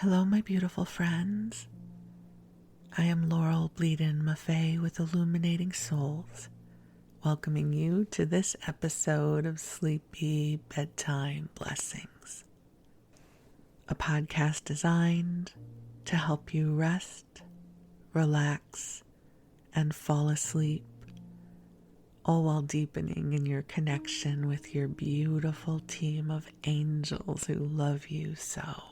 Hello, my beautiful friends. I am Laurel Bleadon-Maffei with Illuminating Souls, welcoming you to this episode of Sleepy Bedtime Blessings, a podcast designed to help you rest, relax, and fall asleep, all while deepening in your connection with your beautiful team of angels who love you so.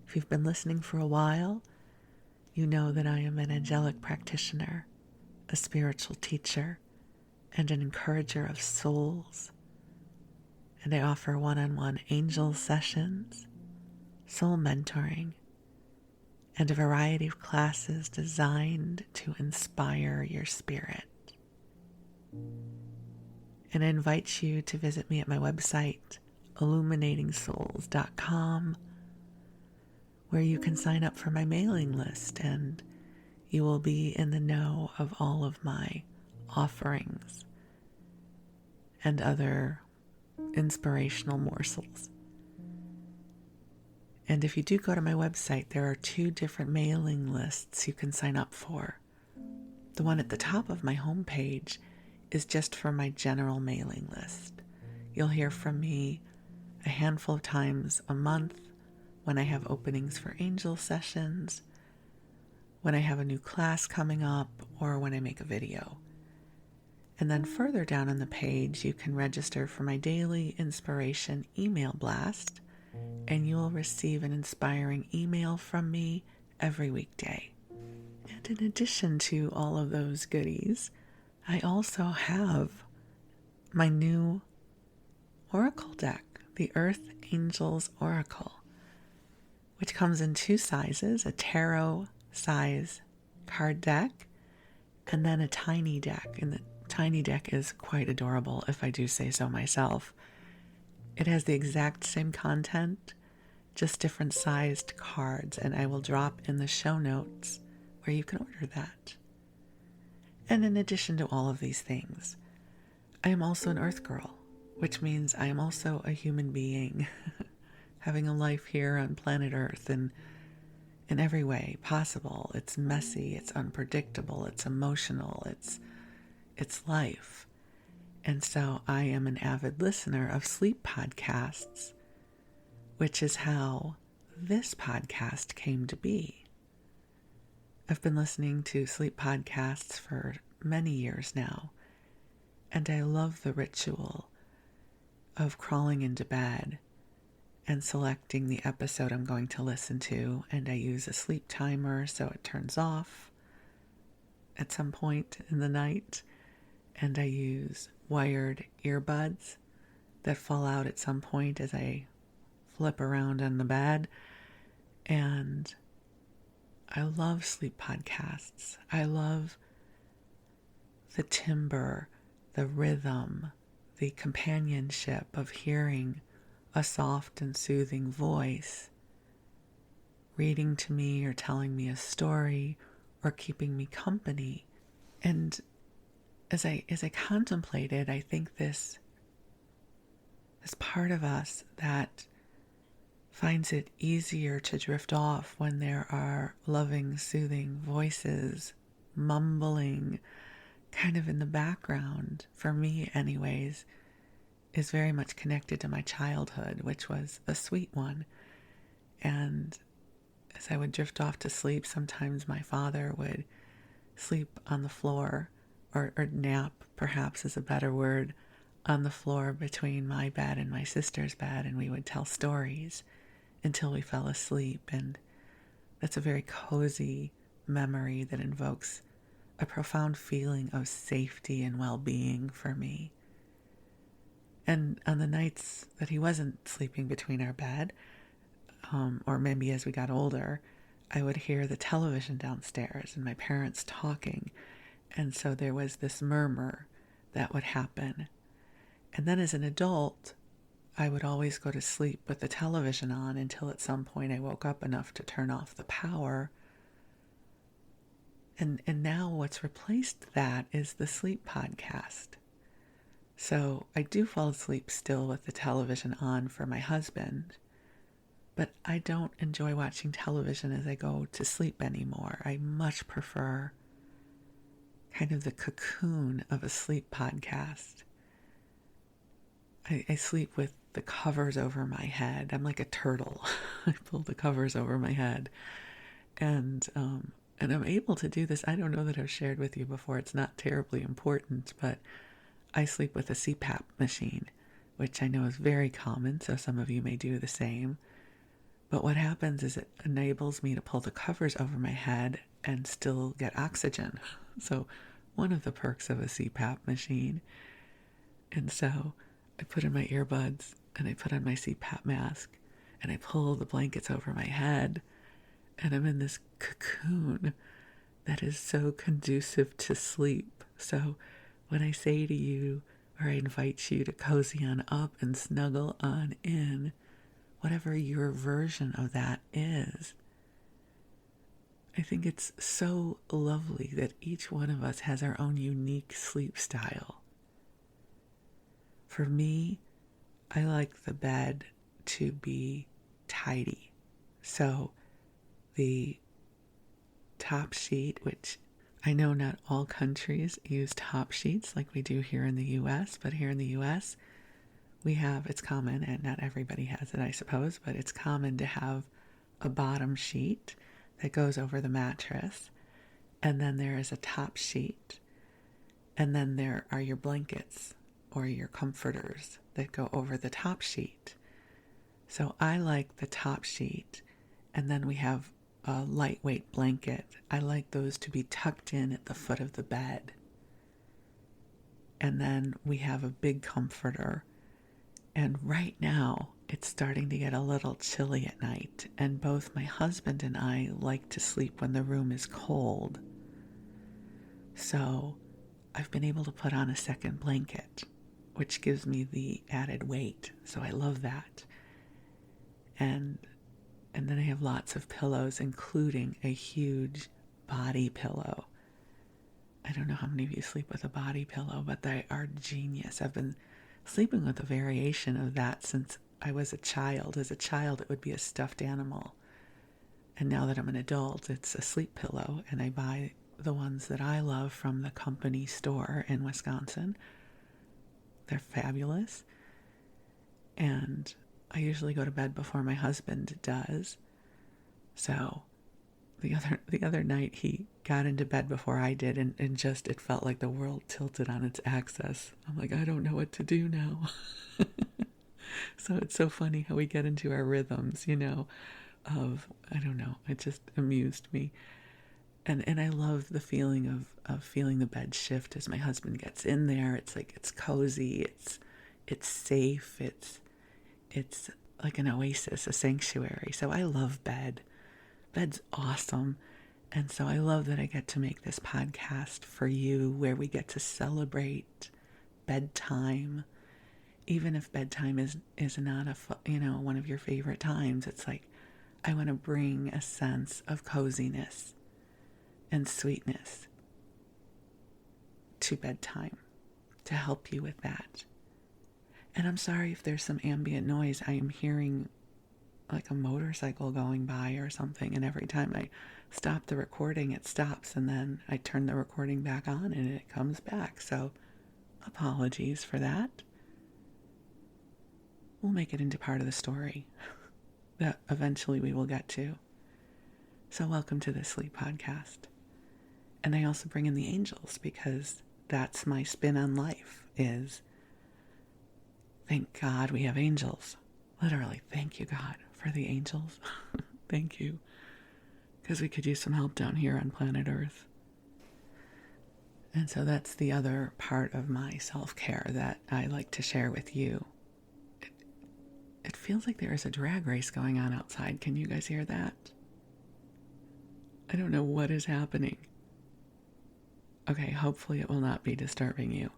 If you've been listening for a while, you know that I am an angelic practitioner, a spiritual teacher, and an encourager of souls. And I offer one-on-one angel sessions, soul mentoring, and a variety of classes designed to inspire your spirit. And I invite you to visit me at my website, illuminatingsouls.com, where you can sign up for my mailing list and you will be in the know of all of my offerings and other inspirational morsels. And if you do go to my website, there are 2 different mailing lists you can sign up for. The one at the top of my homepage is just for my general mailing list. You'll hear from me a handful of times a month when I have openings for angel sessions, when I have a new class coming up, or when I make a video. And then further down on the page, you can register for my daily inspiration email blast, and you will receive an inspiring email from me every weekday. And in addition to all of those goodies, I also have my new oracle deck, the Earth Angels Oracle, which comes in 2 sizes, a tarot size card deck, and then a tiny deck. And the tiny deck is quite adorable, if I do say so myself. It has the exact same content, just different sized cards, and I will drop in the show notes where you can order that. And in addition to all of these things, I am also an Earth Girl, which means I am also a human being having a life here on planet Earth in every way possible. It's messy, it's unpredictable, it's emotional, it's life. And so I am an avid listener of sleep podcasts, which is how this podcast came to be. I've been listening to sleep podcasts for many years now, and I love the ritual of crawling into bed and selecting the episode I'm going to listen to, and I use a sleep timer so it turns off at some point in the night, and I use wired earbuds that fall out at some point as I flip around on the bed. And I love sleep podcasts. I love the timbre, the rhythm, the companionship of hearing a soft and soothing voice reading to me or telling me a story or keeping me company. And as I contemplated, I think this part of us that finds it easier to drift off when there are loving, soothing voices mumbling kind of in the background, for me anyways, is very much connected to my childhood, which was a sweet one. And as I would drift off to sleep, sometimes my father would sleep on the floor, or nap, perhaps is a better word, on the floor between my bed and my sister's bed, and we would tell stories until we fell asleep. And that's a very cozy memory that invokes a profound feeling of safety and well-being for me. And on the nights that he wasn't sleeping between our bed, or maybe as we got older, I would hear the television downstairs and my parents talking. And so there was this murmur that would happen. And then as an adult, I would always go to sleep with the television on until at some point I woke up enough to turn off the power. And now what's replaced that is the sleep podcast. So I do fall asleep still with the television on for my husband, But I don't enjoy watching television as I go to sleep anymore. I much prefer kind of the cocoon of a sleep podcast. I sleep with the covers over my head. I'm like a turtle. I pull the covers over my head. And I'm able to do this. I don't know that I've shared with you before. It's not terribly important, but I sleep with a CPAP machine, which I know is very common, so some of you may do the same. But what happens is it enables me to pull the covers over my head and still get oxygen. So one of the perks of a CPAP machine. And so I put in my earbuds and I put on my CPAP mask and I pull the blankets over my head and I'm in this cocoon that is so conducive to sleep. So when I say to you, or I invite you to cozy on up and snuggle on in, whatever your version of that is, I think it's so lovely that each one of us has our own unique sleep style. For me, I like the bed to be tidy. So the top sheet, which I know not all countries use top sheets like we do here in the US, but here in the US, we have, it's common, and not everybody has it, I suppose, but it's common to have a bottom sheet that goes over the mattress, and then there is a top sheet, and then there are your blankets or your comforters that go over the top sheet. So I like the top sheet, and then we have a lightweight blanket. I like those to be tucked in at the foot of the bed. And then we have a big comforter. And right now, it's starting to get a little chilly at night, and both my husband and I like to sleep when the room is cold. So I've been able to put on a second blanket, which gives me the added weight. So I love that. And then I have lots of pillows, including a huge body pillow. I don't know how many of you sleep with a body pillow, but they are genius. I've been sleeping with a variation of that since I was a child. As a child, it would be a stuffed animal. And now that I'm an adult, it's a sleep pillow. And I buy the ones that I love from the company store in Wisconsin. They're fabulous. And I usually go to bed before my husband does. So the other night he got into bed before I did, and just it felt like the world tilted on its axis. I'm like, I don't know what to do now. So it's so funny how we get into our rhythms, of, I don't know, it just amused me. And I love the feeling of feeling the bed shift as my husband gets in there. It's like, it's cozy, it's safe, it's like an oasis, a sanctuary. So I love bed. Bed's awesome. And so I love that I get to make this podcast for you where we get to celebrate bedtime. Even if bedtime is not one of your favorite times, it's like I want to bring a sense of coziness and sweetness to bedtime to help you with that. And I'm sorry if there's some ambient noise. I am hearing like a motorcycle going by or something, and every time I stop the recording, it stops, and then I turn the recording back on and it comes back. So apologies for that. We'll make it into part of the story that eventually we will get to. So welcome to the Sleep Podcast. And I also bring in the angels, because that's my spin on life, is thank God we have angels. Literally, thank you, God, for the angels. Thank you. Because we could use some help down here on planet Earth. And so that's the other part of my self-care that I like to share with you. It feels like there is a drag race going on outside. Can you guys hear that? I don't know what is happening. Okay, hopefully it will not be disturbing you.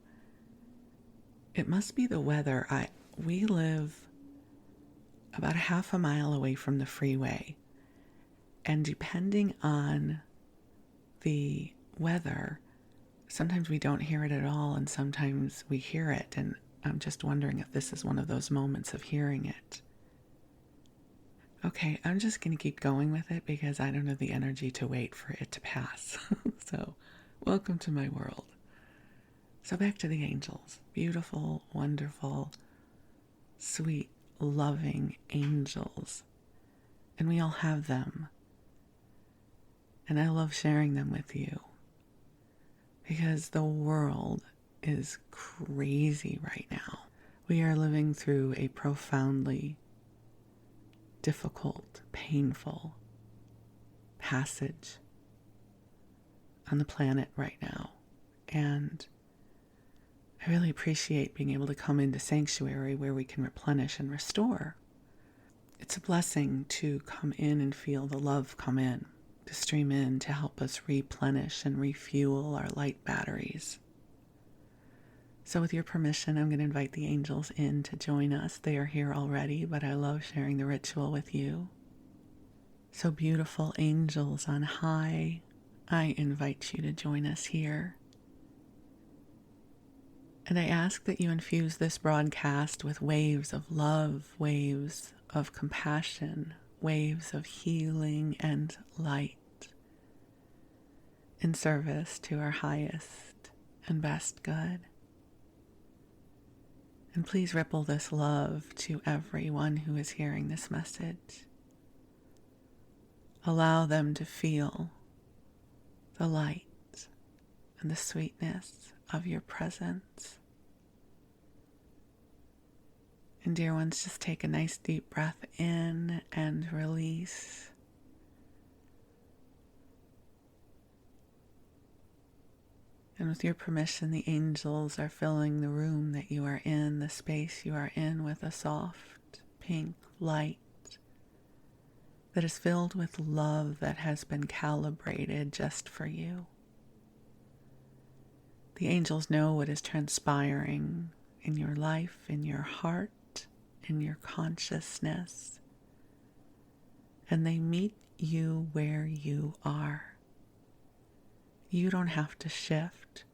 It must be the weather. We live about half a mile away from the freeway. And depending on the weather, sometimes we don't hear it at all, and sometimes we hear it. And I'm just wondering if this is one of those moments of hearing it. Okay, I'm just going to keep going with it because I don't have the energy to wait for it to pass. So, welcome to my world. So back to the angels. Beautiful, wonderful, sweet, loving angels. And we all have them. And I love sharing them with you because the world is crazy right now. We are living through a profoundly difficult, painful passage on the planet right now. And I really appreciate being able to come into sanctuary where we can replenish and restore. It's a blessing to come in and feel the love come in, to stream in, to help us replenish and refuel our light batteries. So with your permission, I'm going to invite the angels in to join us. They are here already, but I love sharing the ritual with you. So beautiful angels on high, I invite you to join us here. And I ask that you infuse this broadcast with waves of love, waves of compassion, waves of healing and light in service to our highest and best good. And please ripple this love to everyone who is hearing this message. Allow them to feel the light and the sweetness of your presence. And dear ones, just take a nice deep breath in and release. And with your permission, the angels are filling the room that you are in, the space you are in, with a soft pink light that is filled with love that has been calibrated just for you. The angels know what is transpiring in your life, in your heart, in your consciousness, and they meet you where you are. You don't have to shift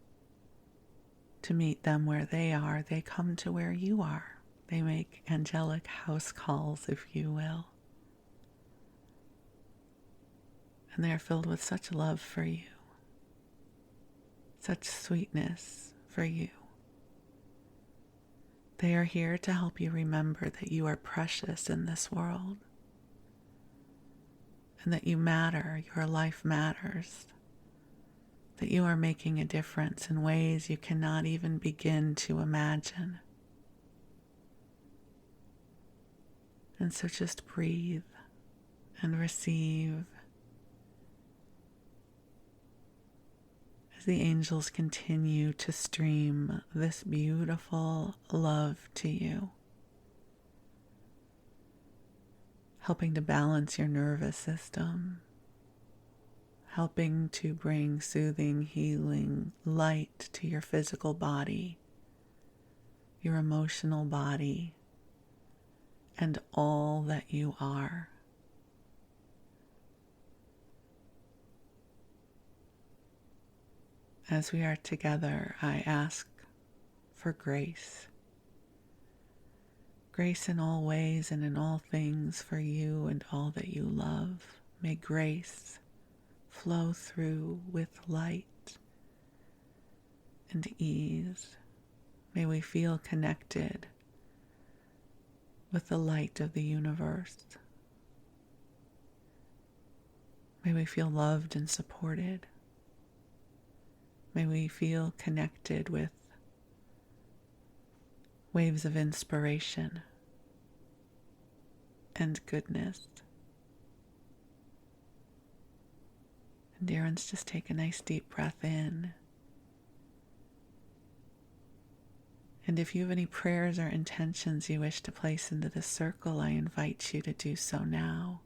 to meet them where they are. They come to where you are. They make angelic house calls, if you will. And they are filled with such love for you, such sweetness for you. They are here to help you remember that you are precious in this world and that you matter, your life matters, that you are making a difference in ways you cannot even begin to imagine. And so just breathe and receive as the angels continue to stream this beautiful love to you, helping to balance your nervous system, helping to bring soothing, healing light to your physical body, your emotional body, and all that you are. As we are together, I ask for grace. Grace in all ways and in all things for you and all that you love. May grace flow through with light and ease. May we feel connected with the light of the universe. May we feel loved and supported. May we feel connected with waves of inspiration and goodness. And dear ones, just take a nice deep breath in. And if you have any prayers or intentions you wish to place into this circle, I invite you to do so now,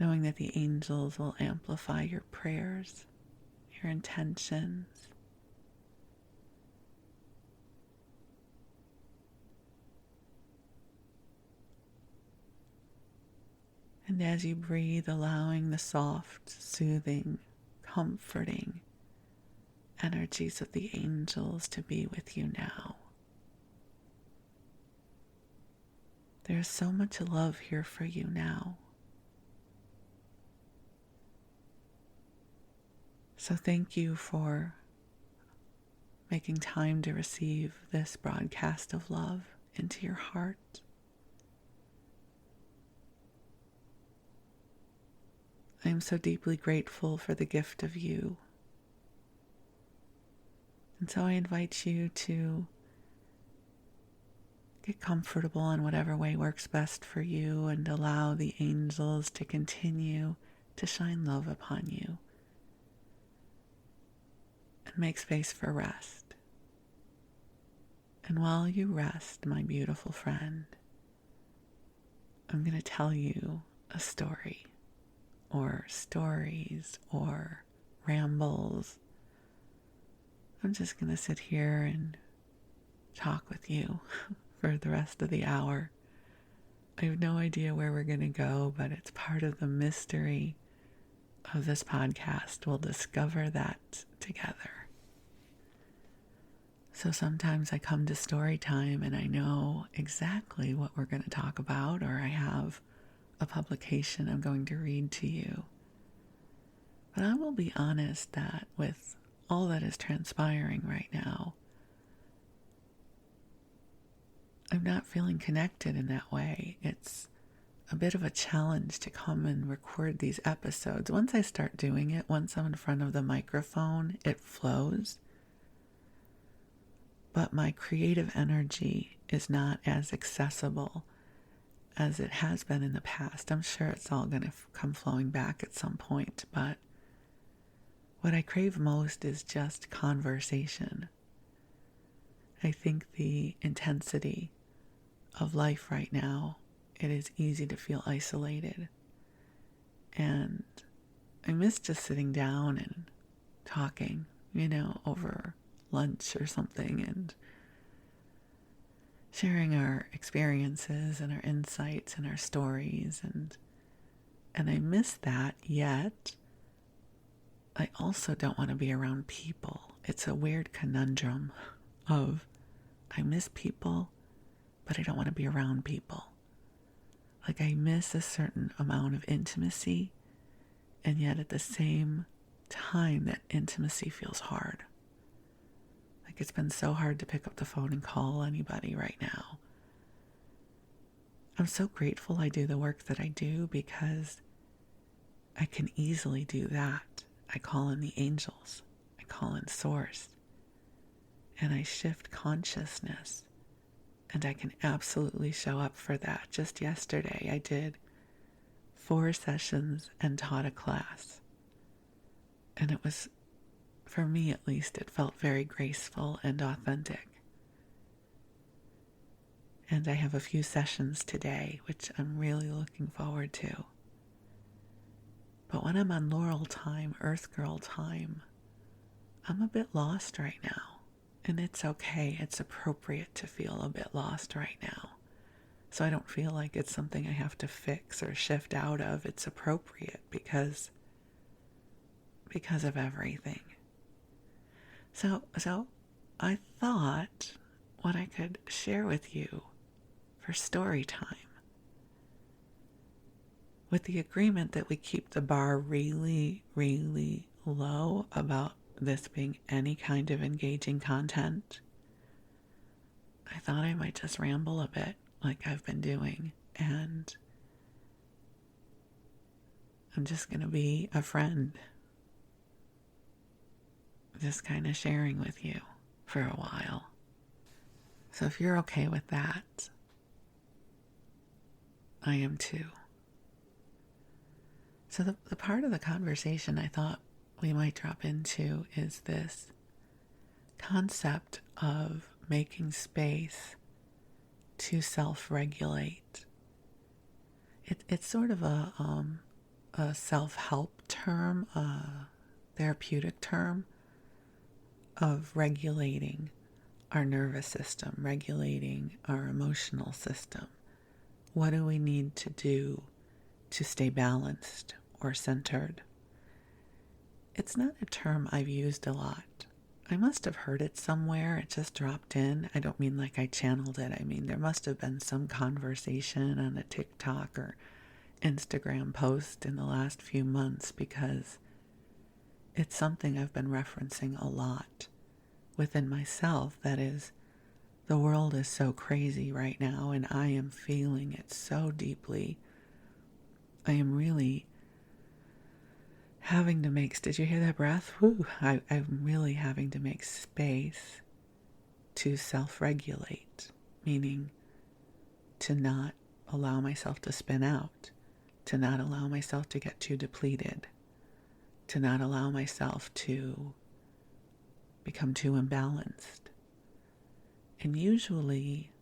knowing that the angels will amplify your prayers, your intentions. And as you breathe, allowing the soft, soothing, comforting energies of the angels to be with you now. There's so much love here for you now. So thank you for making time to receive this broadcast of love into your heart. I am so deeply grateful for the gift of you. And so I invite you to get comfortable in whatever way works best for you and allow the angels to continue to shine love upon you. And make space for rest. And while you rest, my beautiful friend, I'm going to tell you a story, or stories, or rambles. I'm just going to sit here and talk with you for the rest of the hour. I have no idea where we're going to go, but it's part of the mystery of this podcast. We'll discover that together. So sometimes I come to Storytime and I know exactly what we're going to talk about, or I have a publication I'm going to read to you. But I will be honest that with all that is transpiring right now, I'm not feeling connected in that way. It's a bit of a challenge to come and record these episodes. Once I start doing it, once I'm in front of the microphone, it flows. But my creative energy is not as accessible as it has been in the past. I'm sure it's all going to come flowing back at some point, but what I crave most is just conversation. I think the intensity of life right now, it is easy to feel isolated. And I miss just sitting down and talking, over lunch or something and sharing our experiences and our insights and our stories. And I miss that, yet I also don't want to be around people. It's a weird conundrum of I miss people, but I don't want to be around people. Like I miss a certain amount of intimacy, and yet at the same time that intimacy feels hard. Like it's been so hard to pick up the phone and call anybody right now. I'm so grateful I do the work that I do because I can easily do that. I call in the angels. I call in source. And I shift consciousness. And I can absolutely show up for that. Just yesterday, I did 4 sessions and taught a class. And it was, for me at least, it felt very graceful and authentic. And I have a few sessions today, which I'm really looking forward to. But when I'm on Laurel time, Earth Girl time, I'm a bit lost right now. And it's okay. It's appropriate to feel a bit lost right now. So I don't feel like it's something I have to fix or shift out of. It's appropriate because of everything. So I thought what I could share with you for story time, with the agreement that we keep the bar really, really low about this being any kind of engaging content, I thought I might just ramble a bit like I've been doing, and I'm just going to be a friend, just kind of sharing with you for a while. So if you're okay with that, I am too. So the part of the conversation I thought we might drop into is this concept of making space to self-regulate. It's sort of a self-help term, a therapeutic term of regulating our nervous system, regulating our emotional system. What do we need to do to stay balanced or centered? It's not a term I've used a lot. I must have heard it somewhere. It just dropped in. I don't mean like I channeled it. I mean, there must have been some conversation on a TikTok or Instagram post in the last few months, because it's something I've been referencing a lot within myself. That is, the world is so crazy right now, and I am feeling it so deeply. I am really having to make, did you hear that breath? Whew, I'm really having to make space to self-regulate, meaning to not allow myself to spin out, to not allow myself to get too depleted, to not allow myself to become too imbalanced. And usually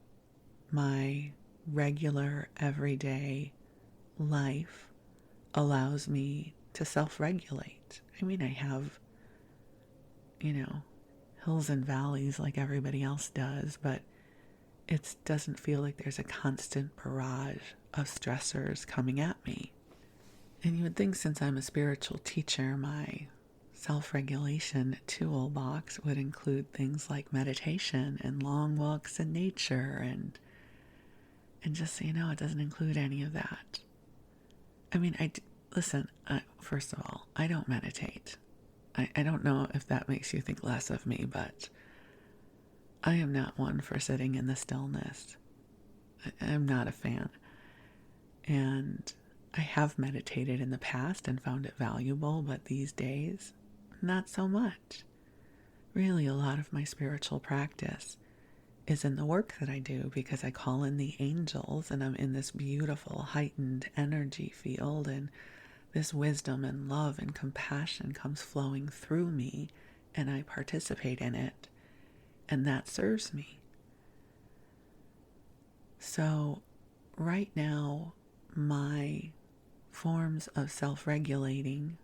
my regular everyday life allows me to self-regulate. I mean, I have, hills and valleys like everybody else does, but it doesn't feel like there's a constant barrage of stressors coming at me. And you would think, since I'm a spiritual teacher, my self-regulation toolbox would include things like meditation and long walks in nature, and just so you know, it doesn't include any of that. I mean, listen, first of all, I don't meditate. I don't know if that makes you think less of me, but I am not one for sitting in the stillness. I'm not a fan. And I have meditated in the past and found it valuable, but these days, not so much. Really, a lot of my spiritual practice is in the work that I do, because I call in the angels, and I'm in this beautiful heightened energy field, and this wisdom and love and compassion comes flowing through me, and I participate in it, and that serves me. So right now, my forms of self-regulating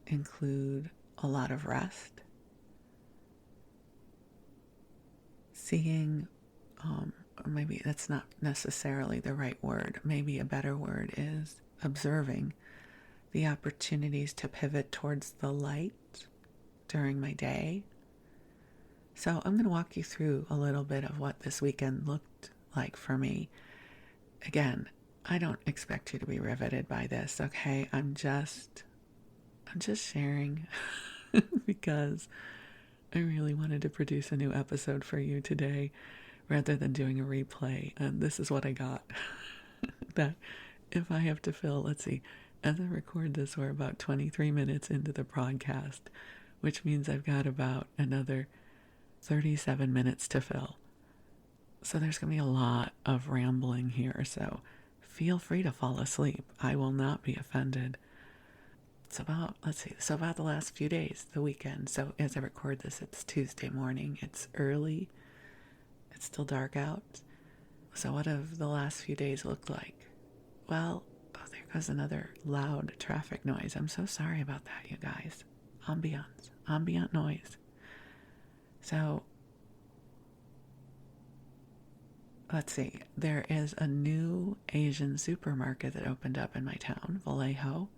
include a lot of rest, seeing, or maybe that's not necessarily the right word. Maybe a better word is observing the opportunities to pivot towards the light during my day. So I'm going to walk you through a little bit of what this weekend looked like for me. Again, I don't expect you to be riveted by this, okay? I'm just sharing because I really wanted to produce a new episode for you today rather than doing a replay. And this is what I got. That if I have to fill, let's see, as I record this, we're about 23 minutes into the broadcast, which means I've got about another 37 minutes to fill. So there's going to be a lot of rambling here, so feel free to fall asleep. I will not be offended. It's about, about the last few days, the weekend. So as I record this, it's Tuesday morning. It's early. It's still dark out. So what have the last few days looked like? Well, there goes another loud traffic noise. I'm so sorry about that, you guys. Ambient noise. So, let's see. There is a new Asian supermarket that opened up in my town, Vallejo,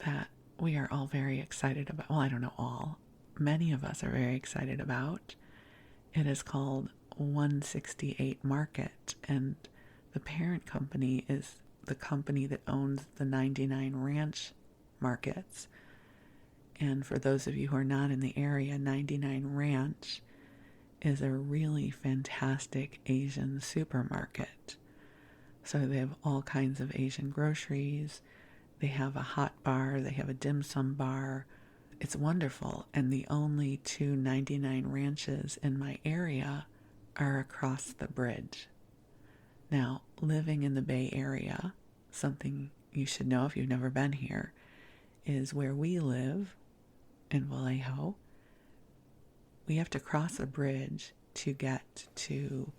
that we are all very excited about. Well, I don't know all. Many of us are very excited about. It is called 168 Market, and the parent company is the company that owns the 99 ranch markets. And for those of you who are not in the area, 99 Ranch is a really fantastic Asian supermarket. So they have all kinds of Asian groceries. They have a hot bar. They have a dim sum bar. It's wonderful. And the only two 99 ranches in my area are across the bridge. Now, living in the Bay Area, something you should know if you've never been here, is where we live in Vallejo. We have to cross a bridge to get to,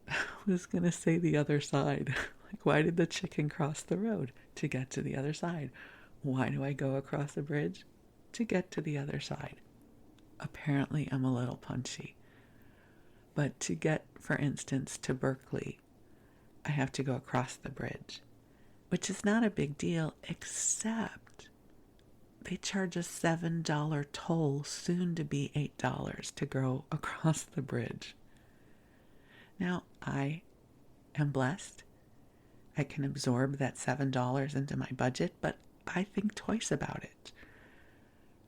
I was going to say the other side. Like, why did the chicken cross the road? To get to the other side. Why do I go across the bridge? To get to the other side. Apparently, I'm a little punchy. But to get, for instance, to Berkeley, I have to go across the bridge, which is not a big deal, except they charge a $7 toll, soon to be $8, to go across the bridge. Now, I am blessed. I can absorb that $7 into my budget, but I think twice about it.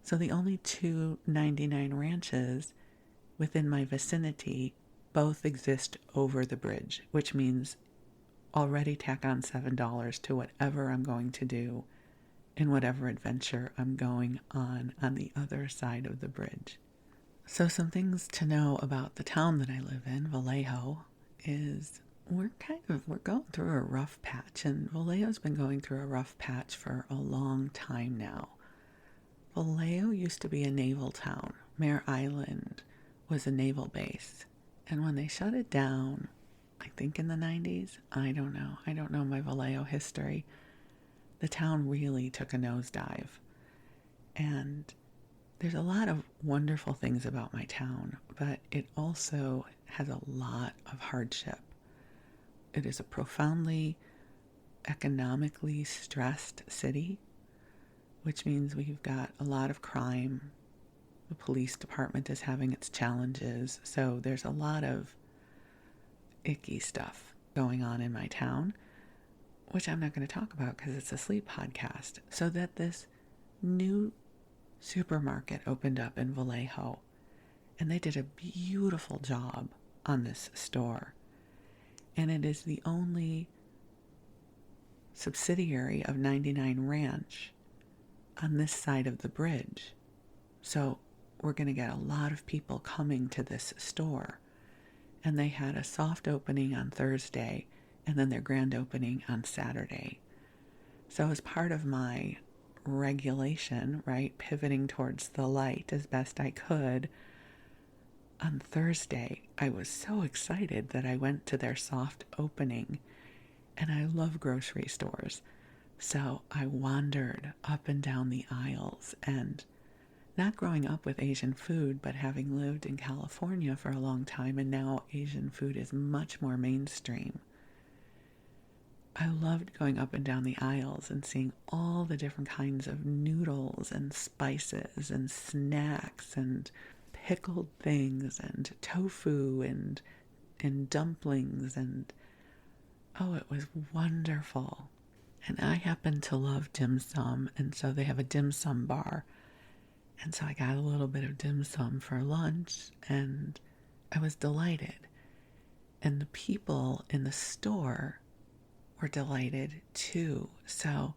So the only two 99 ranches within my vicinity both exist over the bridge, which means already tack on $7 to whatever I'm going to do in whatever adventure I'm going on the other side of the bridge. So some things to know about the town that I live in, Vallejo, is we're going through a rough patch, and Vallejo's been going through a rough patch for a long time now. Vallejo used to be a naval town. Mare Island was a naval base. And when they shut it down, I think in the 90s, I don't know my Vallejo history, the town really took a nosedive. And there's a lot of wonderful things about my town, but it also has a lot of hardship. It is a profoundly economically stressed city, which means we've got a lot of crime. The police department is having its challenges, so there's a lot of icky stuff going on in my town, which I'm not going to talk about because it's a sleep podcast. So that this new supermarket opened up in Vallejo, and they did a beautiful job on this store. And it is the only subsidiary of 99 Ranch on this side of the bridge. So we're going to get a lot of people coming to this store. And they had a soft opening on Thursday and then their grand opening on Saturday. So as part of my regulation, right, pivoting towards the light as best I could, on Thursday, I was so excited that I went to their soft opening, and I love grocery stores. So I wandered up and down the aisles, and not growing up with Asian food, but having lived in California for a long time, and now Asian food is much more mainstream. I loved going up and down the aisles and seeing all the different kinds of noodles and spices and snacks and pickled things and tofu and dumplings, and oh, it was wonderful. And I happen to love dim sum, and so they have a dim sum bar. And so I got a little bit of dim sum for lunch, and I was delighted. And the people in the store were delighted too. So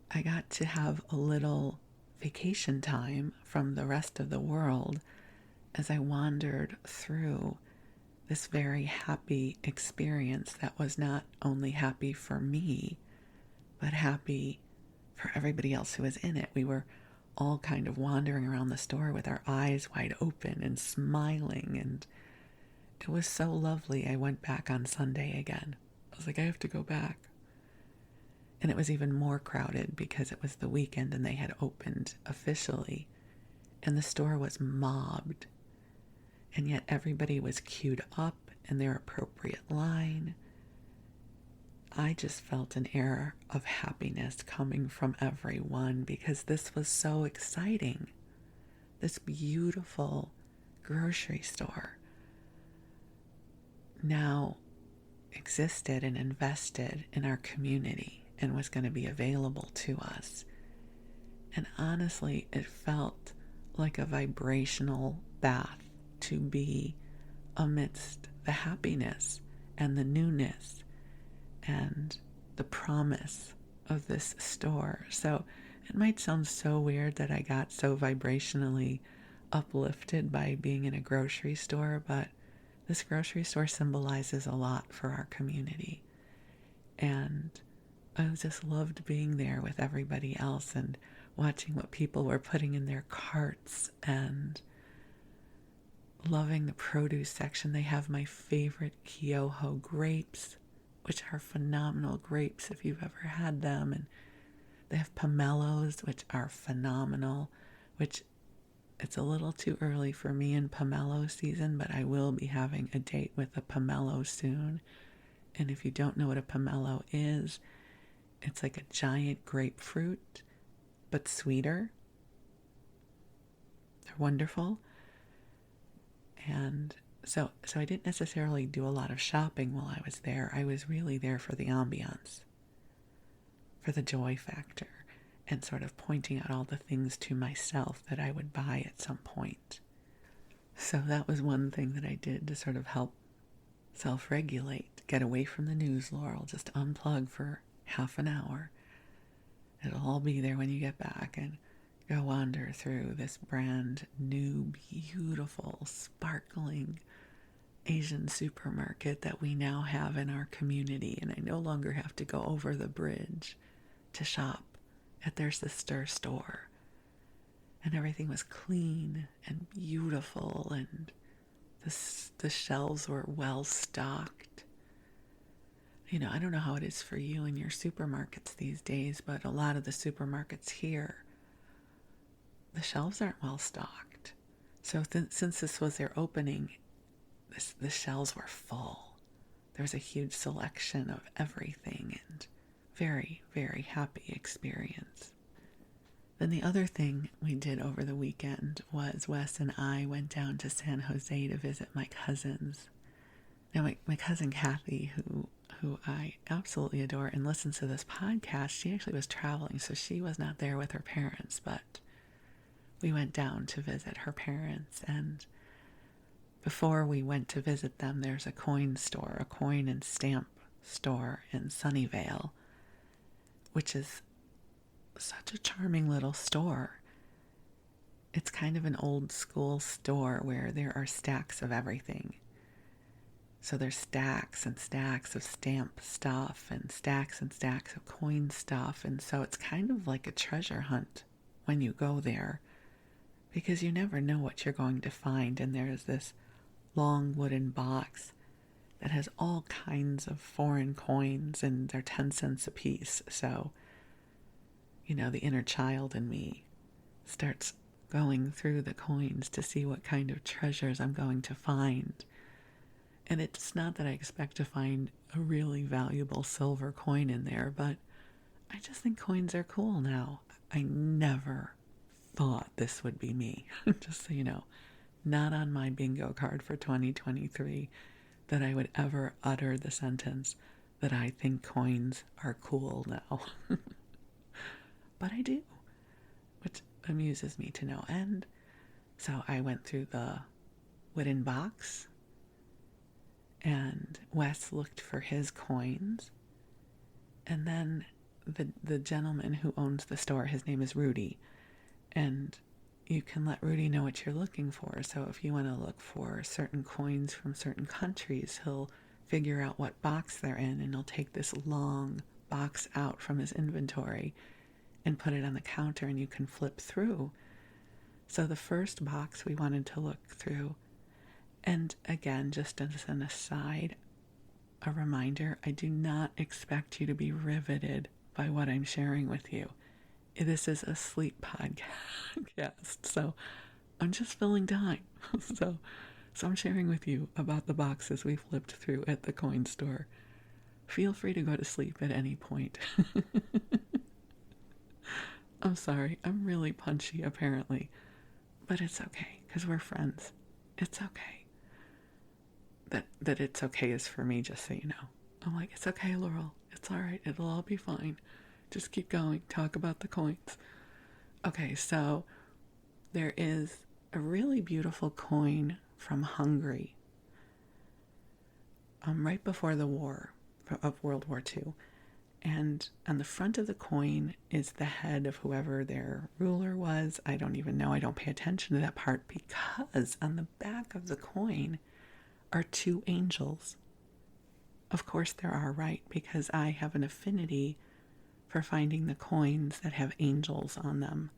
I got to have a little vacation time from the rest of the world as I wandered through this very happy experience that was not only happy for me, but happy for everybody else who was in it. We were all kind of wandering around the store with our eyes wide open and smiling, and it was so lovely. I went back on Sunday again. I was like, I have to go back. And it was even more crowded because it was the weekend and they had opened officially, and the store was mobbed. And yet everybody was queued up in their appropriate line. I just felt an air of happiness coming from everyone because this was so exciting. This beautiful grocery store now existed and invested in our community and was going to be available to us. And honestly, it felt like a vibrational bath to be amidst the happiness and the newness and the promise of this store. So it might sound so weird that I got so vibrationally uplifted by being in a grocery store, but this grocery store symbolizes a lot for our community. And I just loved being there with everybody else and watching what people were putting in their carts and loving the produce section. They have my favorite Kyoho grapes, which are phenomenal grapes if you've ever had them. And they have pomelos, which are phenomenal, which it's a little too early for me in pomelo season, but I will be having a date with a pomelo soon. And if you don't know what a pomelo is, it's like a giant grapefruit, but sweeter. They're wonderful. And so I didn't necessarily do a lot of shopping while I was there. I was really there for the ambiance, for the joy factor, and sort of pointing out all the things to myself that I would buy at some point. So that was one thing that I did to sort of help self-regulate, get away from the news, Laurel, just unplug for half an hour. It'll all be there when you get back, and go wander through this brand new, beautiful, sparkling Asian supermarket that we now have in our community, and I no longer have to go over the bridge to shop at their sister store. And everything was clean and beautiful, and the shelves were well stocked. You know, I don't know how it is for you in your supermarkets these days, but a lot of the supermarkets here, the shelves aren't well stocked. So since this was their opening, the shelves were full. There was a huge selection of everything, and very, very happy experience. Then the other thing we did over the weekend was Wes and I went down to San Jose to visit my cousins. Now, my cousin Kathy, who I absolutely adore and listens to this podcast, she actually was traveling, so she was not there with her parents, but we went down to visit her parents. And before we went to visit them, there's a coin store, a coin and stamp store in Sunnyvale, which is such a charming little store. It's kind of an old school store where there are stacks of everything. So there's stacks and stacks of stamp stuff and stacks of coin stuff. And so it's kind of like a treasure hunt when you go there, because you never know what you're going to find. And there's this long wooden box that has all kinds of foreign coins, and they're 10 cents a piece. So, you know, the inner child in me starts going through the coins to see what kind of treasures I'm going to find. And it's not that I expect to find a really valuable silver coin in there, but I just think coins are cool now. I never thought this would be me, just so you know. Not on my bingo card for 2023 that I would ever utter the sentence that I think coins are cool now. But I do, which amuses me to no end. So I went through the wooden box, and Wes looked for his coins. And then the gentleman who owns the store, his name is Rudy, and you can let Rudy know what you're looking for. So if you want to look for certain coins from certain countries, he'll figure out what box they're in, and he'll take this long box out from his inventory and put it on the counter, and you can flip through. So the first box we wanted to look through, and again, just as an aside, a reminder, I do not expect you to be riveted by what I'm sharing with you. This is a sleep podcast, so I'm just filling time. So I'm sharing with you about the boxes we flipped through at the coin store. Feel free to go to sleep at any point. I'm sorry, I'm really punchy apparently, but it's okay, because we're friends. It's okay. That it's okay is for me, just so you know. I'm like, it's okay, Laurel. It's all right. It'll all be fine. Just keep going. Talk about the coins. Okay, so there is a really beautiful coin from Hungary, right before the war of World War II. And on the front of the coin is the head of whoever their ruler was. I don't even know. I don't pay attention to that part, because on the back of the coin are two angels. Of course there are, right? Because I have an affinity for finding the coins that have angels on them.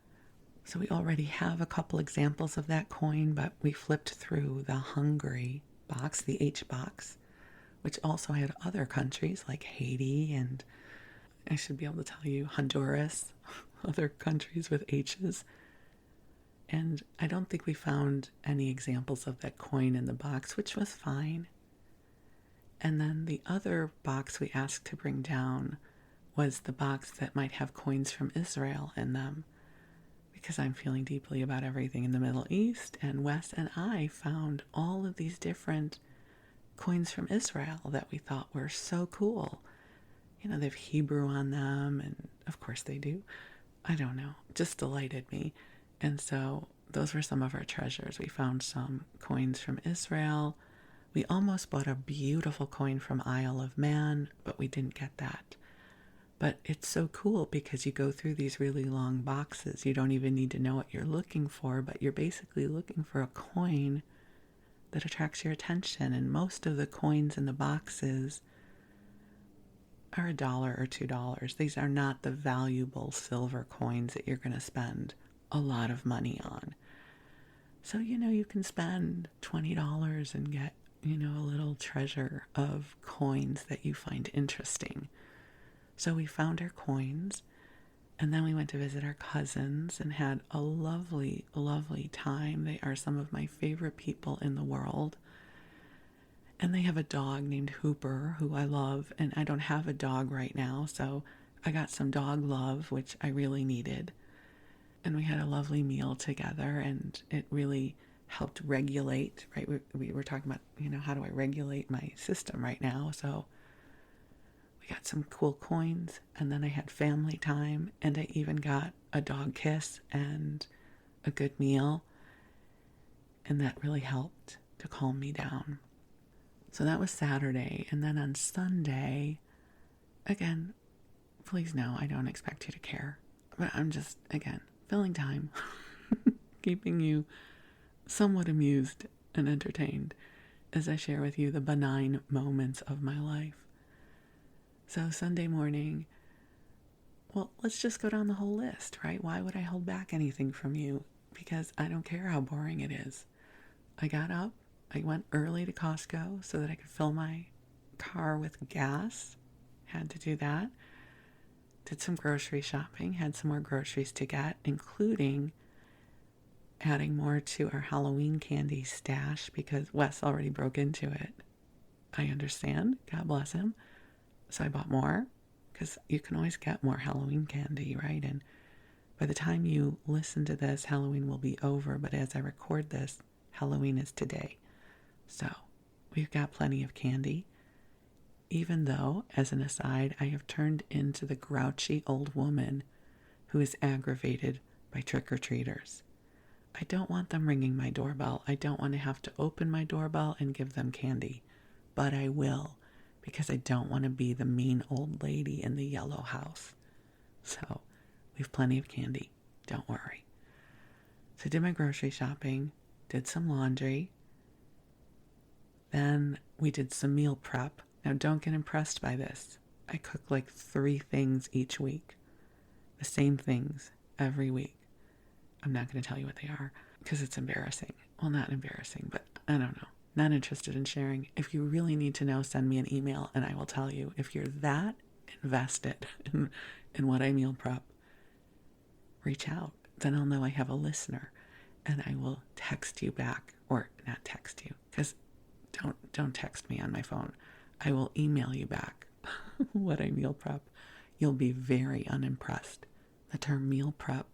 So we already have a couple examples of that coin, but we flipped through the Hungary box, the H box, which also had other countries like Haiti, and I should be able to tell you Honduras, other countries with H's. And I don't think we found any examples of that coin in the box, which was fine. And then the other box we asked to bring down was the box that might have coins from Israel in them, because I'm feeling deeply about everything in the Middle East. And Wes and I found all of these different coins from Israel that we thought were so cool. You know, they have Hebrew on them, and of course they do. I don't know, just delighted me. And so those were some of our treasures. We found some coins from Israel. We almost bought a beautiful coin from Isle of Man, but we didn't get that. But it's so cool because you go through these really long boxes. You don't even need to know what you're looking for, but you're basically looking for a coin that attracts your attention. And most of the coins in the boxes are $1 or $2. These are not the valuable silver coins that you're going to spend a lot of money on. So, you can spend $20 and get, a little treasure of coins that you find interesting. So we found our coins, and then we went to visit our cousins and had a lovely, lovely time. They are some of my favorite people in the world. And they have a dog named Hooper, who I love, and I don't have a dog right now, so I got some dog love, which I really needed. And we had a lovely meal together, and it really helped regulate, right? We were talking about, how do I regulate my system right now? So we got some cool coins, and then I had family time, and I even got a dog kiss and a good meal, and that really helped to calm me down. So that was Saturday, and then on Sunday, again, please know I don't expect you to care, but I'm just, again, filling time, keeping you somewhat amused and entertained as I share with you the benign moments of my life. So Sunday morning, well, let's just go down the whole list, right? Why would I hold back anything from you? Because I don't care how boring it is. I got up, I went early to Costco so that I could fill my car with gas. Had to do that. Did some grocery shopping, had some more groceries to get, including adding more to our Halloween candy stash because Wes already broke into it. I understand. God bless him. So I bought more because you can always get more Halloween candy, right? And by the time you listen to this, Halloween will be over. But as I record this, Halloween is today. So we've got plenty of candy. Even though, as an aside, I have turned into the grouchy old woman who is aggravated by trick-or-treaters. I don't want them ringing my doorbell. I don't want to have to open my doorbell and give them candy. But I will, because I don't want to be the mean old lady in the yellow house. So we have plenty of candy. Don't worry. So I did my grocery shopping, did some laundry. Then we did some meal prep. Now don't get impressed by this. I cook like 3 things each week. The same things every week. I'm not going to tell you what they are because it's embarrassing. Well, not embarrassing, but I don't know. Not interested in sharing. If you really need to know, send me an email and I will tell you. If you're that invested in what I meal prep, reach out. Then I'll know I have a listener and I will text you back, or not text you, because don't text me on my phone. I will email you back what I meal prep. You'll be very unimpressed. The term meal prep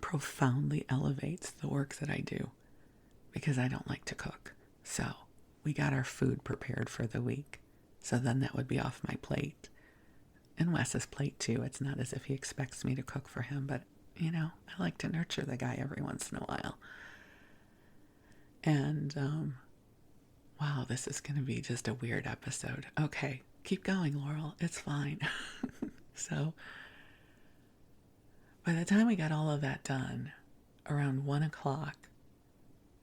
profoundly elevates the work that I do because I don't like to cook. So we got our food prepared for the week. So then that would be off my plate. And Wes's plate too. It's not as if he expects me to cook for him, but I like to nurture the guy every once in a while. And wow, this is going to be just a weird episode. Okay, keep going, Laurel. It's fine. So by the time we got all of that done, around 1 o'clock,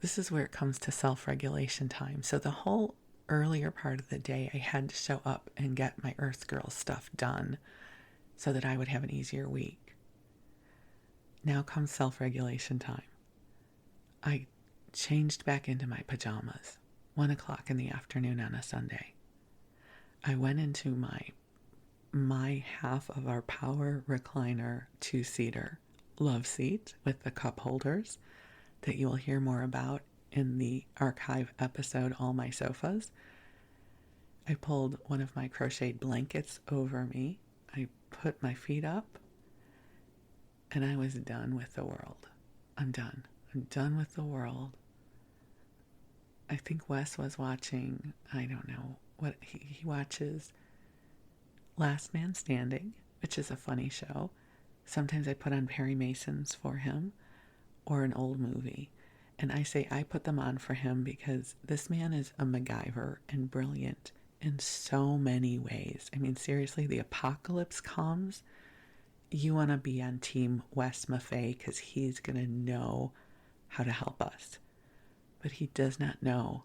this is where it comes to self-regulation time. So the whole earlier part of the day, I had to show up and get my Earth Girl stuff done so that I would have an easier week. Now comes self-regulation time. I changed back into my pajamas, 1 o'clock in the afternoon on a Sunday. I went into my half of our power recliner 2-seater love seat with the cup holders that you will hear more about in the archive episode, All My Sofas. I pulled one of my crocheted blankets over me. I put my feet up And I was done with the world. I'm done. I'm done with the world. I think Wes was watching, I don't know what he watches, Last Man Standing, which is a funny show. Sometimes I put on Perry Mason's for him or an old movie. And I say I put them on for him because this man is a MacGyver and brilliant in so many ways. I mean, seriously, the apocalypse comes. You want to be on Team Maffei because he's going to know how to help us. But he does not know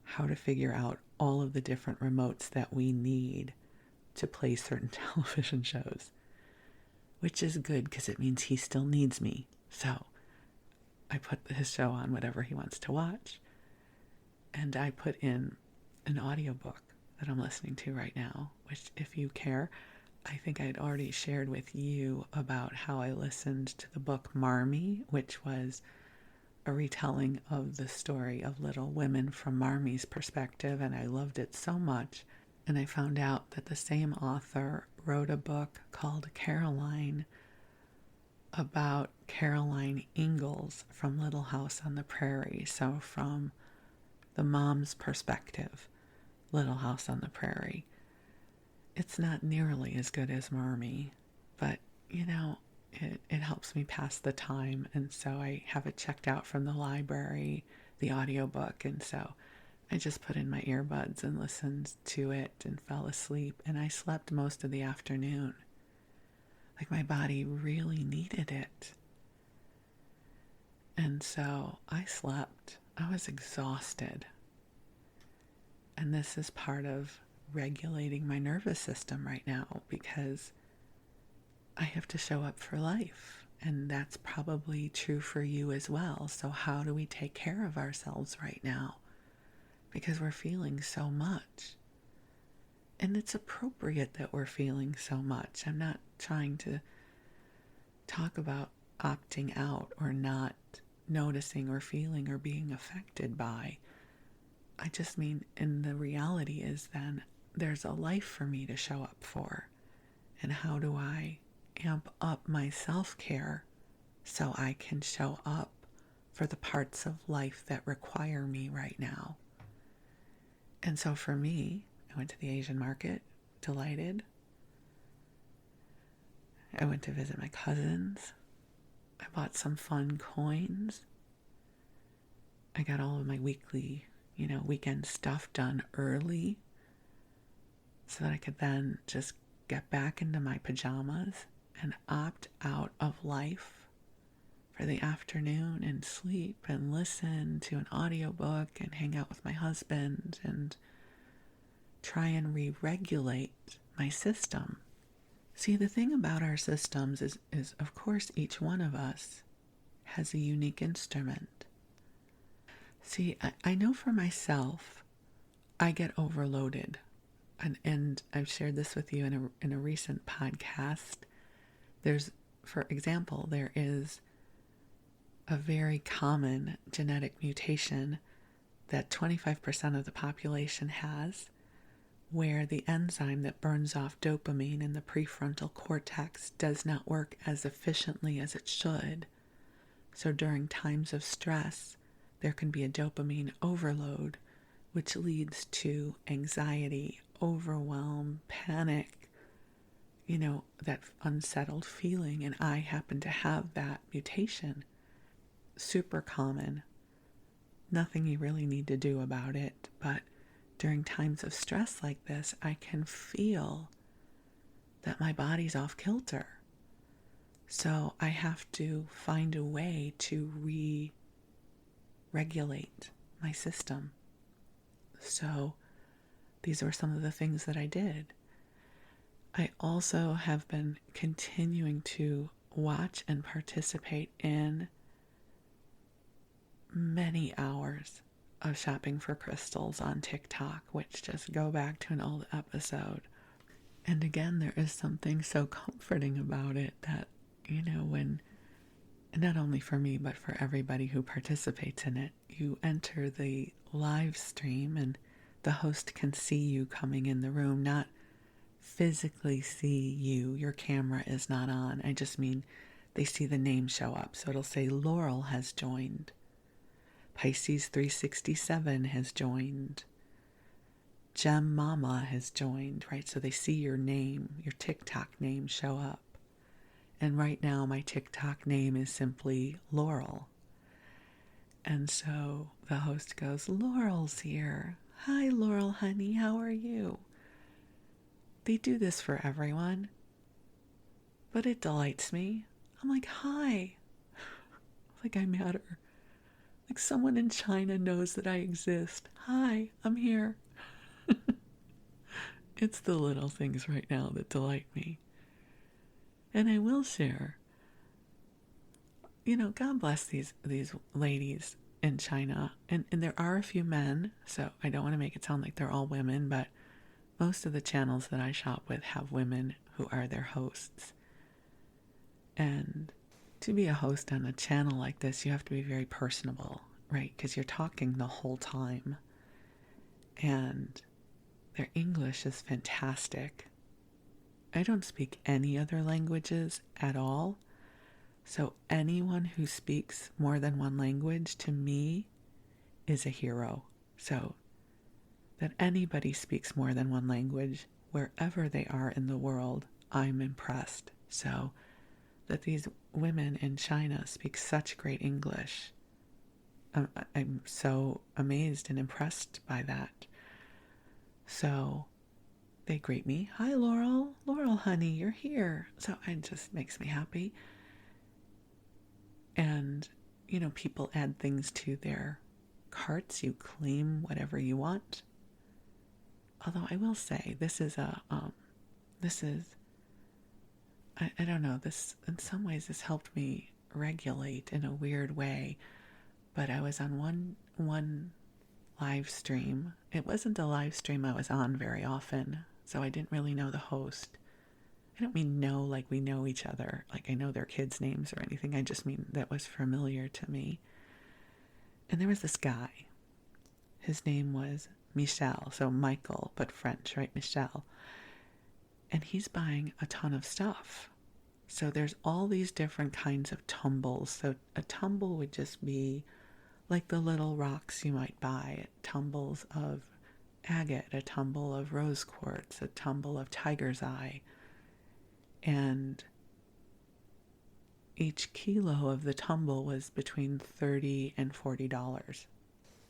how to figure out all of the different remotes that we need to play certain television shows, which is good because it means he still needs me. So I put his show on, whatever he wants to watch, and I put in an audiobook that I'm listening to right now, which, if you care, I think I'd already shared with you about how I listened to the book Marmee, which was a retelling of the story of Little Women from Marmee's perspective, and I loved it so much. And I found out that the same author wrote a book called Caroline about Caroline Ingalls from Little House on the Prairie. So from the mom's perspective, Little House on the Prairie. It's not nearly as good as Marmee, but it helps me pass the time, and so I have it checked out from the library, the audiobook, and so I just put in my earbuds and listened to it and fell asleep, and I slept most of the afternoon. Like, my body really needed it. And so I slept. I was exhausted. And this is part of regulating my nervous system right now because I have to show up for life. And that's probably true for you as well. So how do we take care of ourselves right now? Because we're feeling so much. And it's appropriate that we're feeling so much. I'm not trying to talk about opting out or not noticing or feeling or being affected by. I just mean, and the reality is then there's a life for me to show up for. And how do I amp up my self-care so I can show up for the parts of life that require me right now? And so for me, I went to the Asian market, delighted. I went to visit my cousins. I bought some fun coins. I got all of my weekly, weekend stuff done early so that I could then just get back into my pajamas and opt out of life for the afternoon and sleep and listen to an audiobook and hang out with my husband and try and re-regulate my system. See, the thing about our systems is of course, each one of us has a unique instrument. See, I know for myself, I get overloaded. And I've shared this with you in a recent podcast. For example, there is a very common genetic mutation that 25% of the population has, where the enzyme that burns off dopamine in the prefrontal cortex does not work as efficiently as it should. So during times of stress, there can be a dopamine overload, which leads to anxiety, overwhelm, panic, that unsettled feeling. And I happen to have that mutation. Super common. Nothing you really need to do about it, but during times of stress like this, I can feel that my body's off kilter. So I have to find a way to re-regulate my system. So these were some of the things that I did. I also have been continuing to watch and participate in many hours of shopping for crystals on TikTok, which just go back to an old episode. And again, there is something so comforting about it that, when, not only for me, but for everybody who participates in it, you enter the live stream and the host can see you coming in the room, not physically see you. Your camera is not on. I just mean they see the name show up. So it'll say Laurel has joined. Pisces 367 has joined. Gem Mama has joined, right? So they see your name, your TikTok name show up. And right now my TikTok name is simply Laurel. And so the host goes, Laurel's here. Hi, Laurel, honey. How are you? They do this for everyone, but it delights me. I'm like, hi. Like I matter. Like someone in China knows that I exist. Hi, I'm here. It's the little things right now that delight me. And I will share, God bless these ladies in China. And there are a few men, so I don't want to make it sound like they're all women, but most of the channels that I shop with have women who are their hosts. And to be a host on a channel like this, you have to be very personable, right? Because you're talking the whole time. And their English is fantastic. I don't speak any other languages at all. So anyone who speaks more than one language to me is a hero. So that anybody speaks more than one language, wherever they are in the world, I'm impressed. So that these women in China speak such great English, I'm so amazed and impressed by that. So they greet me. Hi, Laurel. Laurel, honey, you're here. So it just makes me happy. And, people add things to their carts. You claim whatever you want. Although I will say, I don't know, this, in some ways, this helped me regulate in a weird way. But I was on one live stream. It wasn't a live stream I was on very often, so I didn't really know the host. I don't mean know like we know each other, like I know their kids' names or anything. I just mean that was familiar to me. And there was this guy. His name was Michel, so Michael, but French, right? Michel. And he's buying a ton of stuff. So there's all these different kinds of tumbles. So a tumble would just be like the little rocks you might buy, tumbles of agate, a tumble of rose quartz, a tumble of tiger's eye. And each kilo of the tumble was between $30 and $40.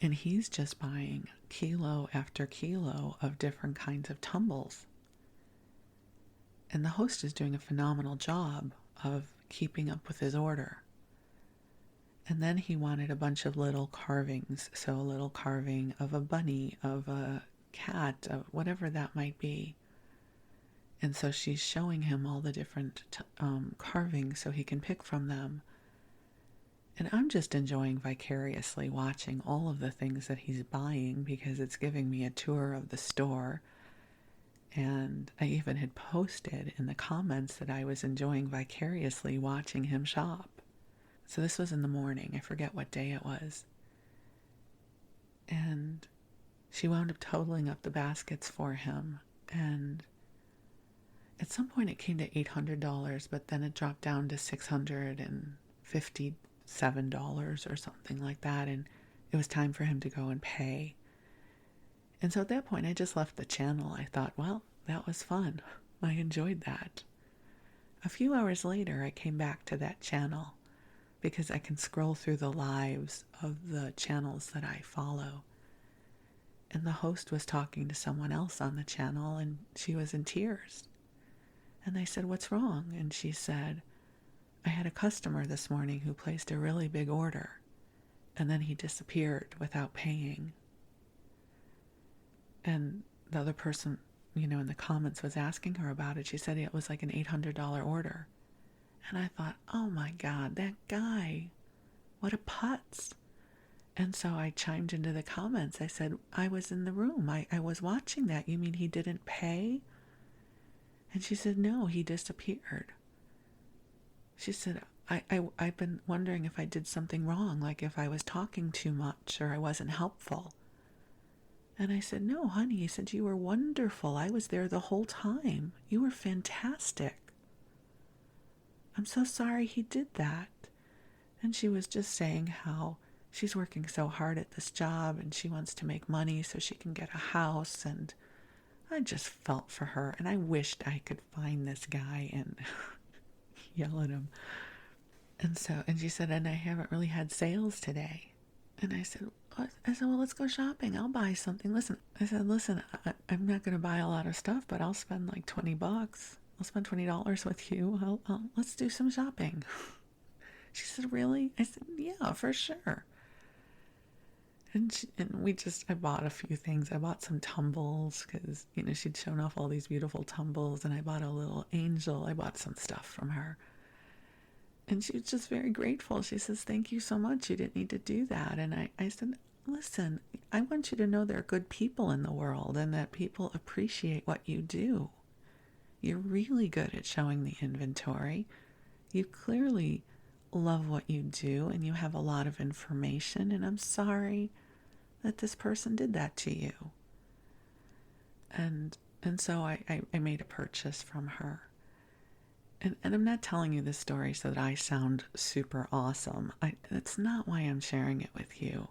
And he's just buying kilo after kilo of different kinds of tumbles. And the host is doing a phenomenal job of keeping up with his order. And then he wanted a bunch of little carvings. So a little carving of a bunny, of a cat, of whatever that might be. And so she's showing him all the different carvings so he can pick from them. And I'm just enjoying vicariously watching all of the things that he's buying because it's giving me a tour of the store. And I even had posted in the comments that I was enjoying vicariously watching him shop. So this was in the morning. I forget what day it was. And she wound up totaling up the baskets for him. And at some point it came to $800, but then it dropped down to $657 or something like that. And it was time for him to go and pay. And so at that point I just left the channel. I thought, well, that was fun. I enjoyed that. A few hours later I came back to that channel because I can scroll through the lives of the channels that I follow. And the host was talking to someone else on the channel and she was in tears. And I said, what's wrong? And she said, I had a customer this morning who placed a really big order and then he disappeared without paying. And the other person, in the comments was asking her about it. She said it was like an $800 order. And I thought, oh my God, that guy, what a putz. And so I chimed into the comments. I said, I was in the room. I was watching that. You mean he didn't pay? And she said, no, he disappeared. She said, I've been wondering if I did something wrong, like if I was talking too much or I wasn't helpful. And I said, no, honey. He said, you were wonderful. I was there the whole time. You were fantastic. I'm so sorry he did that. And she was just saying how she's working so hard at this job and she wants to make money so she can get a house. And I just felt for her, and I wished I could find this guy and yell at him. And she said, and I haven't really had sales today. And I said, what? I said, well, let's go shopping. I'll buy something. Listen, I'm not going to buy a lot of stuff, but I'll spend like $20. I'll spend $20 with you. Let's do some shopping. She said, really? I said, yeah, for sure. I bought a few things. I bought some tumbles because, she'd shown off all these beautiful tumbles, and I bought a little angel. I bought some stuff from her. And she was just very grateful. She says, thank you so much. You didn't need to do that. And I said, listen, I want you to know there are good people in the world and that people appreciate what you do. You're really good at showing the inventory. You clearly love what you do and you have a lot of information, and I'm sorry that this person did that to you. And so I made a purchase from her. And I'm not telling you this story so that I sound super awesome. That's not why I'm sharing it with you.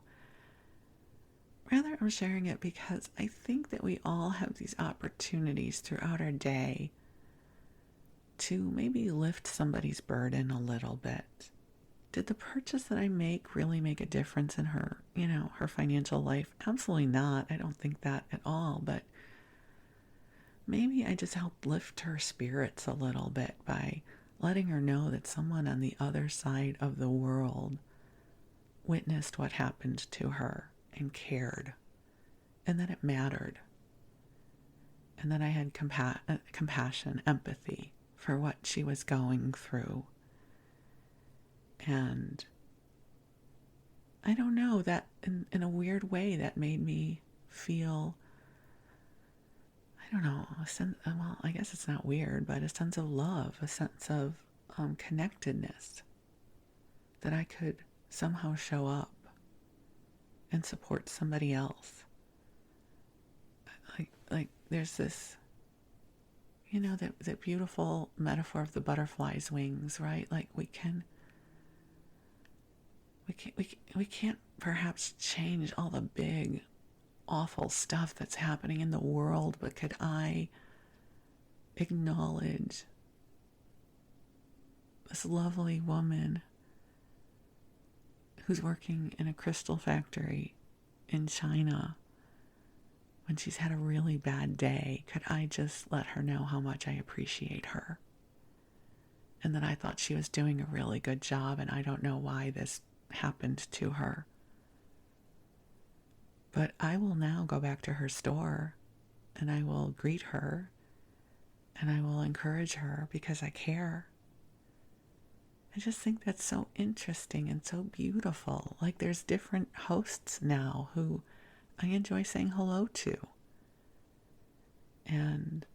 Rather, I'm sharing it because I think that we all have these opportunities throughout our day to maybe lift somebody's burden a little bit. Did the purchase that I make really make a difference in her, her financial life? Absolutely not. I don't think that at all. But maybe I just helped lift her spirits a little bit by letting her know that someone on the other side of the world witnessed what happened to her and cared, and that it mattered, and that I had compassion, empathy for what she was going through. And I don't know, that in a weird way that made me feel, I don't know, well, I guess it's not weird, but a sense of love, a sense of connectedness, that I could somehow show up and support somebody else. Like there's this, that beautiful metaphor of the butterfly's wings, right? Like we can't perhaps change all the big, awful stuff that's happening in the world, but could I acknowledge this lovely woman who's working in a crystal factory in China when she's had a really bad day? Could I just let her know how much I appreciate her and that I thought she was doing a really good job, and I don't know why this happened to her? But I will now go back to her store and I will greet her and I will encourage her because I care. I just think that's so interesting and so beautiful. Like there's different hosts now who I enjoy saying hello to. And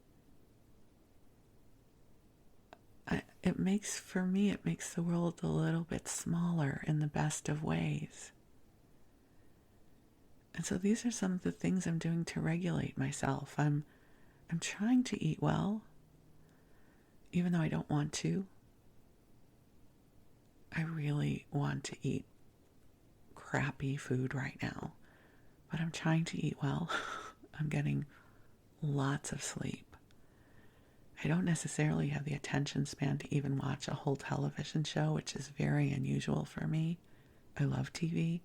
it makes the world a little bit smaller in the best of ways. And so these are some of the things I'm doing to regulate myself. I'm trying to eat well, even though I don't want to. I really want to eat crappy food right now, but I'm trying to eat well. I'm getting lots of sleep. I don't necessarily have the attention span to even watch a whole television show, which is very unusual for me. I love TV.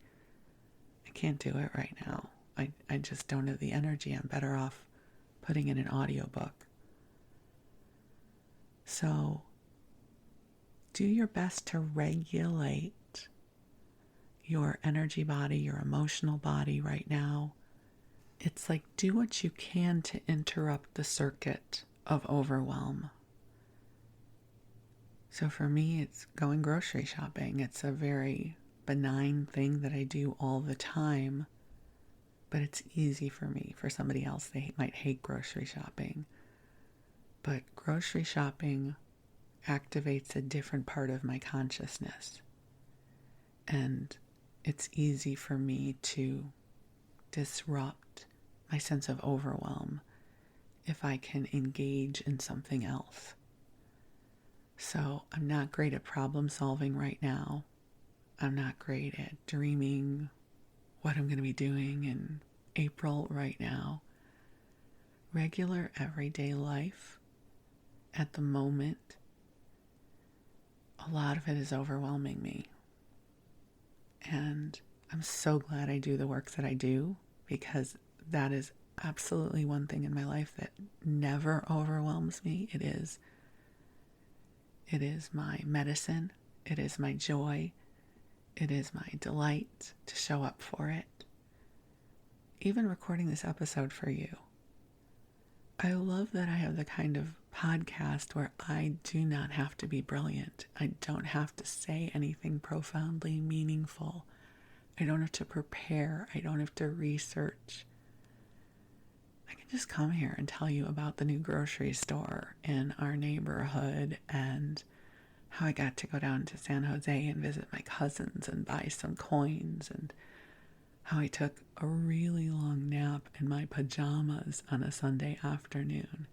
I can't do it right now. I just don't have the energy. I'm better off putting in an audiobook. So do your best to regulate your energy body, your emotional body right now. It's like do what you can to interrupt the circuit of overwhelm. So for me, it's going grocery shopping. It's a very benign thing that I do all the time, but it's easy for me. For somebody else, they might hate grocery shopping. But grocery shopping activates a different part of my consciousness. And it's easy for me to disrupt my sense of overwhelm if I can engage in something else. So I'm not great at problem solving right now. I'm not great at dreaming what I'm going to be doing in April right now. Regular everyday life at the moment, a lot of it is overwhelming me. And I'm so glad I do the work that I do, because that is absolutely one thing in my life that never overwhelms me. It is my medicine. It is my joy. It is my delight to show up for it. Even recording this episode for you. I love that I have the kind of podcast where I do not have to be brilliant. I don't have to say anything profoundly meaningful. I don't have to prepare. I don't have to research. I can just come here and tell you about the new grocery store in our neighborhood and how I got to go down to San Jose and visit my cousins and buy some coins, and how I took a really long nap in my pajamas on a Sunday afternoon.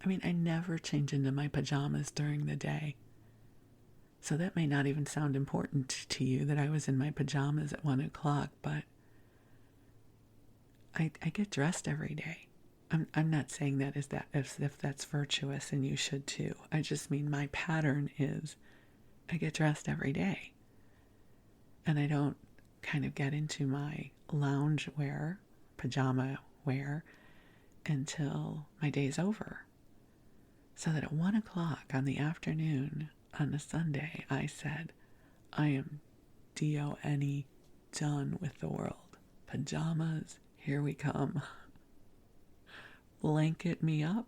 I mean, I never change into my pajamas during the day. So that may not even sound important to you that I was in my pajamas at 1 o'clock, but I get dressed every day. I'm not saying that as if that's virtuous, and you should too. I just mean my pattern is I get dressed every day. And I don't kind of get into my lounge wear, pajama wear, until my day's over. So that at 1 o'clock on the afternoon on a Sunday, I said, I am DONE, done with the world. Pajamas, here we come. Blanket me up,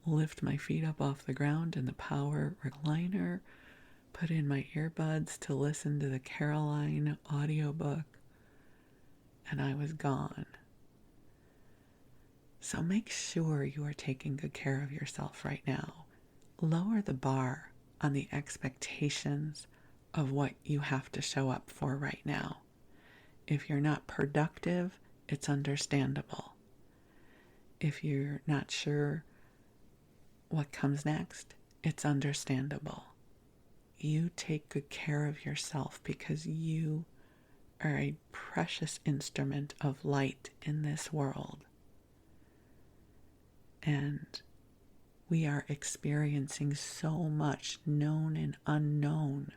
lift my feet up off the ground in the power recliner, put in my earbuds to listen to the Caroline audiobook, and I was gone. So make sure you are taking good care of yourself right now. Lower the bar on the expectations of what you have to show up for right now. If you're not productive, it's understandable. If you're not sure what comes next, it's understandable. You take good care of yourself, because you are a precious instrument of light in this world. And we are experiencing so much known and unknown.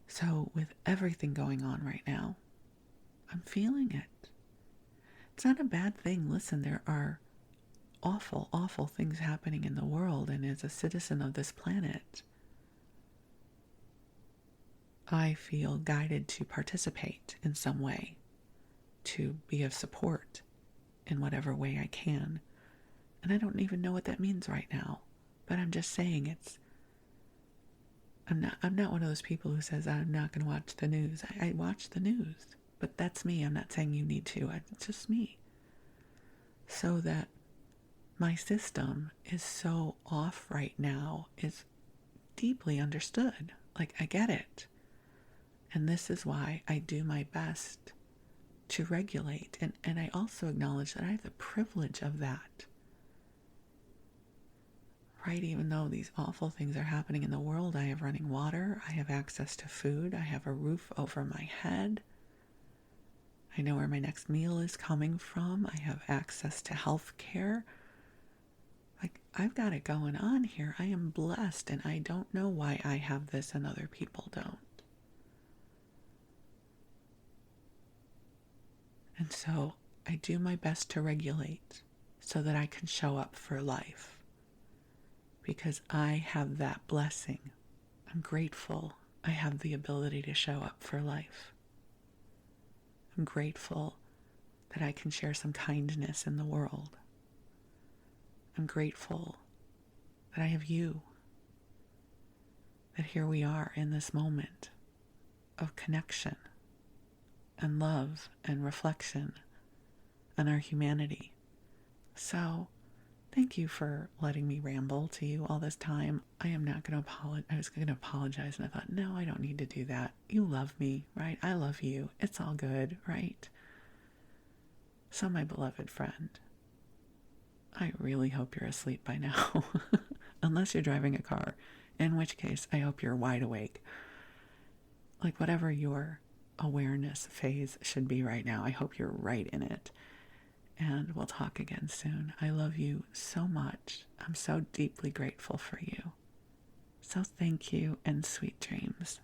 So with everything going on right now, I'm feeling it. It's not a bad thing. Listen, there are awful, awful things happening in the world, and as a citizen of this planet, I feel guided to participate in some way, to be of support in whatever way I can. And I don't even know what that means right now, but I'm just saying I'm not one of those people who says I'm not going to watch the news. I watch the news, but that's me. I'm not saying you need to. It's just me. So that my system is so off right now is deeply understood. Like, I get it. And this is why I do my best to regulate. And I also acknowledge that I have the privilege of that. Right? Even though these awful things are happening in the world, I have running water, I have access to food, I have a roof over my head. I know where my next meal is coming from. I have access to health care. Like, I've got it going on here. I am blessed, and I don't know why I have this and other people don't. And so I do my best to regulate so that I can show up for life, because I have that blessing. I'm grateful I have the ability to show up for life. I'm grateful that I can share some kindness in the world. I'm grateful that I have you, that here we are in this moment of connection and love and reflection on our humanity. So thank you for letting me ramble to you all this time. I am not going to apologize. I was going to apologize, and I thought, no, I don't need to do that. You love me, right? I love you. It's all good, right? So, my beloved friend, I really hope you're asleep by now. unless you're driving a car, in which case I hope you're wide awake. Like whatever your awareness phase should be right now, I hope you're right in it. And we'll talk again soon. I love you so much. I'm so deeply grateful for you. So thank you and sweet dreams.